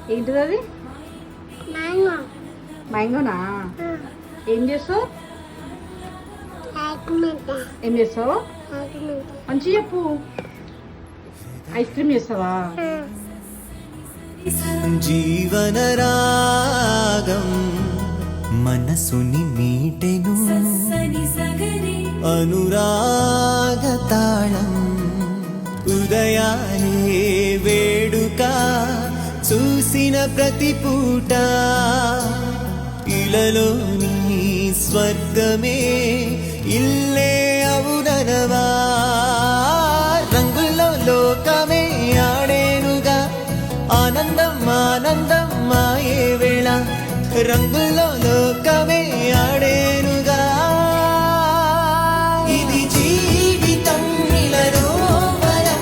ఏంటిది అది? మ్యాంగో. మ్యాంగోనా? ఏం చేస్తావు? ఏం చేస్తావు? మంచి చెప్పు. ఐస్ క్రీమ్ చేస్తావా? జీవన రాగం మనసుని మీటెను అనురాగ తాళం ఉదయాలే వేడుక చూసిన ప్రతి పూట ఇలలోని స్వర్గమే ఇల్లే అవుననవా